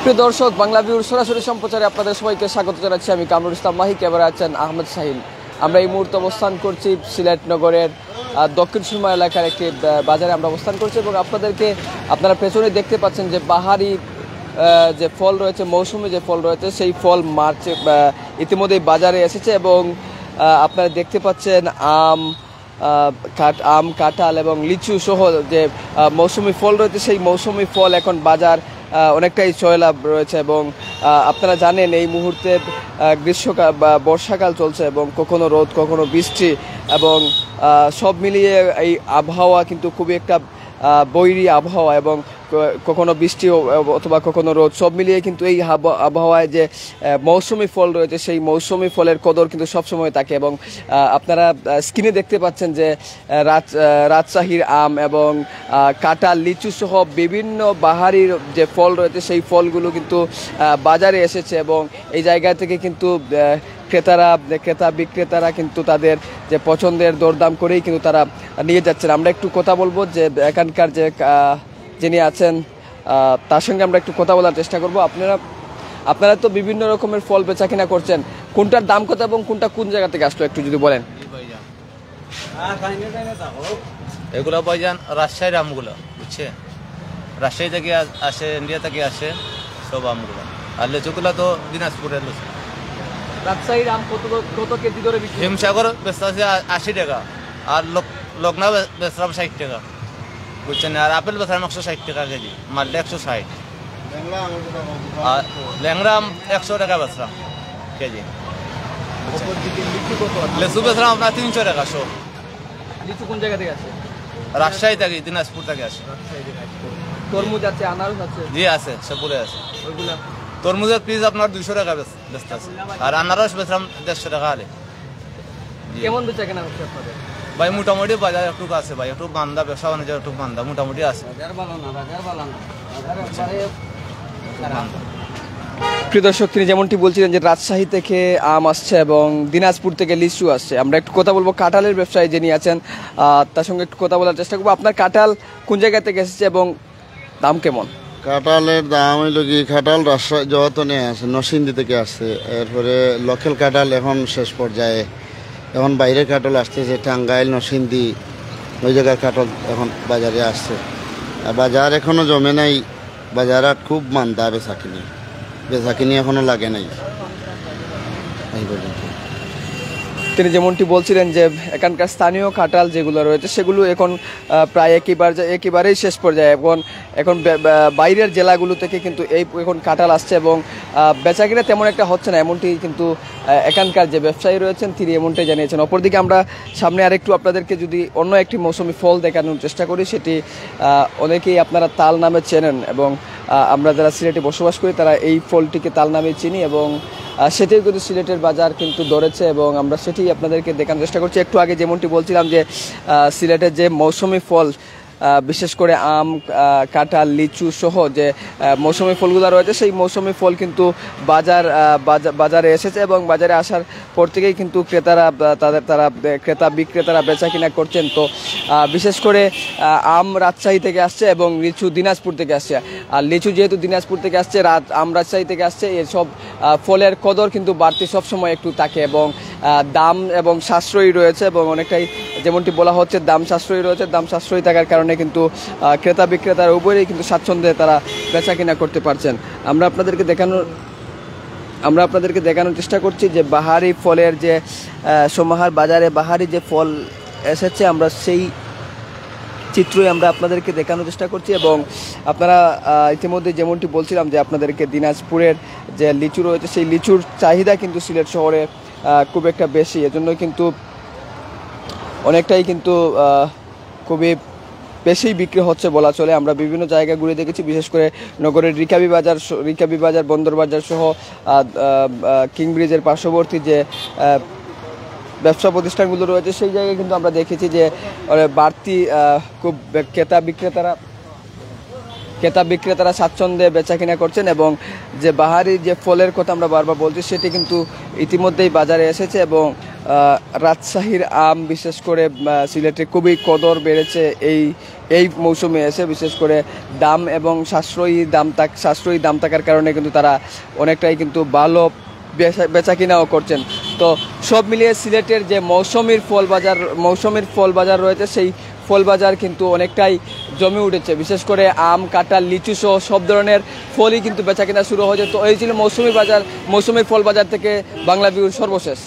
প্রিয় দর্শক, বাংলাভিউর সরাসরি সম্প্রচারে আপনাদের সবাইকে স্বাগত জানাচ্ছি। আমি কামরুল ইসলাম মাহি, ক্যামেরা আছেন আহমেদ সাহিল। আমরা এই মুহূর্তে অবস্থান করছি সিলেট নগরের দক্ষিণ সুরমা এলাকার একটি বাজারে আমরা অবস্থান করছি এবং আপনারা পেছনে দেখতে পাচ্ছেন যে বাহারি যে ফল রয়েছে, মৌসুমি যে ফল রয়েছে, সেই ফল মার্চে ইতিমধ্যেই বাজারে এসেছে এবং আপনারা দেখতে পাচ্ছেন আম, কাঁঠাল এবং লিচু সহ যে মৌসুমি ফল রয়েছে, সেই মৌসুমি ফল এখন বাজার অনেকটাই সয়লাভ রয়েছে এবং আপনারা জানেন এই মুহূর্তে গ্রীষ্মকাল বা বর্ষাকাল চলছে এবং কখনো রোদ কখনো বৃষ্টি এবং সব মিলিয়ে এই আবহাওয়া কিন্তু খুবই একটা বৈরী আবহাওয়া এবং কখনো বৃষ্টি অথবা কখনো রোদ, সব মিলিয়ে কিন্তু এই আবহাওয়ায় যে মৌসুমি ফল রয়েছে সেই মৌসুমি ফলের কদর কিন্তু সবসময় থাকে এবং আপনারা স্ক্রিনে দেখতে পাচ্ছেন যে রাজশাহীর আম এবং কাঁঠাল, লিচু সহ বিভিন্ন বাহারির যে ফল রয়েছে সেই ফলগুলো কিন্তু বাজারে এসেছে এবং এই জায়গা থেকে কিন্তু ক্রেতা বিক্রেতারা কিন্তু তাদের যে পছন্দের দরদাম করেই কিন্তু তারা নিয়ে যাচ্ছেন। আমরা একটু কথা বলবো যে এখানকার যে যিনি আছেন তার সঙ্গে আমরা একটু কথা বলার চেষ্টা করব। আপনারা তো বিভিন্ন রকমের ফল বেচা কিনা করছেন, কোনটার দাম কত এবং কোনটা কোন জায়গা থেকে আসলো একটু যদি বলেন। এগুলো ভাইজান রাজশাহীর আমগুলো, বুঝছে, রাজশাহী থেকে আসে, ইন্ডিয়া থেকে আসে সব আমগুলো। আর লিচুগুলো তো দিনাজপুরের লিচু। রাজশাহীর আম কত কেজি ধরে বিক্রি? হিমসাগর বেচতে আছে 80 টাকা আর লগ্না বেচলাম 60 টাকা, বুঝছেন। আর আপেল বেচলাম 160 টাকা কেজি, মালটা 160, আর ল্যাংরা আম 100 টাকা বেচলাম কেজি। লিচু বেচলাম আপনার 300 টাকা শো। লিচু কোন জায়গা থেকে আসে? রাজশাহী থেকে, দিনাজপুর থেকে আসে। তরমুজ আছে, আনারস আছে? জি আছে, সবগুলো আছে। ওইগুলা তরমুজের পিস আপনার 200 টাকা বেচতে আছে আর আনারস বেচলাম 150 টাকা আলে। কেমন বেচা কেনা হচ্ছে আপনাদের? ভাই মোটামুটি বাজার একটু আছে, ভাই একটু মান্দা, ব্যবসা বাণিজ্য একটু মান্দা, মোটামুটি আছে। প্রিয় দর্শক, তিনি যেমনটি বলছিলেন যে রাজশাহী থেকে আম আসছে এবং দিনাজপুর থেকে লিচু আসছে। আমরা একটু কথা বলবো কাঁঠালের ব্যবসায়ী যিনি আছেন তার সঙ্গে একটু কথা বলার চেষ্টা করবো। আপনার কাঁঠাল কোন জায়গা থেকে এসেছে এবং দাম কেমন? কাঁঠালের দাম হইল কি, কাঁঠাল রাজশাহী যতনে আছে, নরসিংদী থেকে আসছে। এরপরে লোকাল কাঁঠাল এখন শেষ পর্যায়ে, এখন বাইরের কাঁঠাল আসতেছে, টাঙ্গাইল, নরসিংদী ওই জায়গার কাঁঠাল এখন বাজারে আসছে। আর বাজার এখনও জমে নাই, বাজার খুব মান্দা, বেচা কিনি এখনও লাগে নাই এই পর্যন্ত। তিনি যেমনটি বলছিলেন যে এখানকার স্থানীয় কাঁঠাল যেগুলো রয়েছে সেগুলো এখন প্রায় একেবারেই শেষ পর্যায়ে। এখন বাইরের জেলাগুলো থেকে কিন্তু এখন কাঁঠাল আসছে এবং বেচাকিনা তেমন একটা হচ্ছে না, এমনটি কিন্তু এখানকার যে ব্যবসায়ী রয়েছেন তিনি এমনটাই জানিয়েছেন। অপরদিকে আমরা সামনে আরেকটু আপনাদেরকে যদি অন্য একটি মৌসুমি ফল দেখানোর চেষ্টা করি, সেটি অনেকেই আপনারা তাল নামে চেনেন এবং আমরা যারা সিলেটে বসবাস করি তারা এই ফলটিকে তাল নামে চিনি এবং সেটিও কিন্তু সিলেটের বাজার কিন্তু ধরেছে এবং আমরা সেটি আপনাদেরকে দেখানোর চেষ্টা করছি। একটু আগে যেমনটি বলছিলাম যে সিলেটের যে মৌসুমি ফল, বিশেষ করে আম, কাঁঠাল, লিচু সহ যে মৌসুমি ফলগুলো রয়েছে সেই মৌসুমি ফল কিন্তু বাজারে এসেছে এবং বাজারে আসার পর থেকেই কিন্তু ক্রেতা বিক্রেতারা বেচা কিনা করছেন। তো বিশেষ করে আম রাজশাহী থেকে আসছে এবং লিচু দিনাজপুর থেকে আসছে। আর লিচু যেহেতু দিনাজপুর থেকে আসছে, আম রাজশাহী থেকে আসছে, এসব ফলের কদর কিন্তু বাড়তি সবসময় একটু থাকে এবং দাম এবং সাশ্রয়ী রয়েছে এবং অনেকটাই যেমনটি বলা হচ্ছে দাম সাশ্রয়ী রয়েছে। দাম সাশ্রয়ী থাকার কারণে কিন্তু ক্রেতা বিক্রেতার উভয়ই কিন্তু স্বাচ্ছন্দ্যে তারা বেচা কিনা করতে পারছেন। আমরা আপনাদেরকে দেখানোর চেষ্টা করছি যে বাহারি ফলের যে সমাহার, বাজারে বাহারি যে ফল এসেছে আমরা সেই চিত্রই আমরা আপনাদেরকে দেখানোর চেষ্টা করছি এবং আপনারা ইতিমধ্যে যেমনটি বলছিলাম যে আপনাদেরকে দিনাজপুরের যে লিচু রয়েছে সেই লিচুর চাহিদা কিন্তু সিলেট শহরে খুব একটা বেশি, এজন্য কিন্তু অনেকটাই কিন্তু খুবই বেশি বিক্রি হচ্ছে বলা চলে। আমরা বিভিন্ন জায়গা ঘুরে দেখেছি, বিশেষ করে নগরের রিকাবি বাজার, বন্দর বাজার সহ কিং ব্রিজের পার্শ্ববর্তী যে ব্যবসা প্রতিষ্ঠানগুলো রয়েছে সেই জায়গায় কিন্তু আমরা দেখেছি যে বাড়তি খুব ক্রেতা বিক্রেতারা স্বাচ্ছন্দ্যে বেচা কিনা করছেন এবং যে বাহারি যে ফলের কথা আমরা বারবার বলছি সেটি কিন্তু ইতিমধ্যেই বাজারে এসেছে এবং রাজশাহীর আম বিশেষ করে সিলেটে খুবই কদর বেড়েছে এই মৌসুমে এসে, বিশেষ করে দাম এবং সাশ্রয়ী দাম থাকার কারণে কিন্তু তারা অনেকটাই কিন্তু ভালো বেচা কিনাও করছেন। তো সব মিলিয়ে সিলেটের যে মৌসুমীর ফল বাজার রয়েছে সেই ফল বাজার কিন্তু অনেকটাই জমে উঠেছে। বিশেষ করে আম, কাঁঠাল, লিচু সহ সব ধরনের ফলই কিন্তু বেচা কিনা শুরু হয়েছে। তো এই ছিল মৌসুমী ফল বাজার থেকে বাংলাভিউর সর্বশেষ।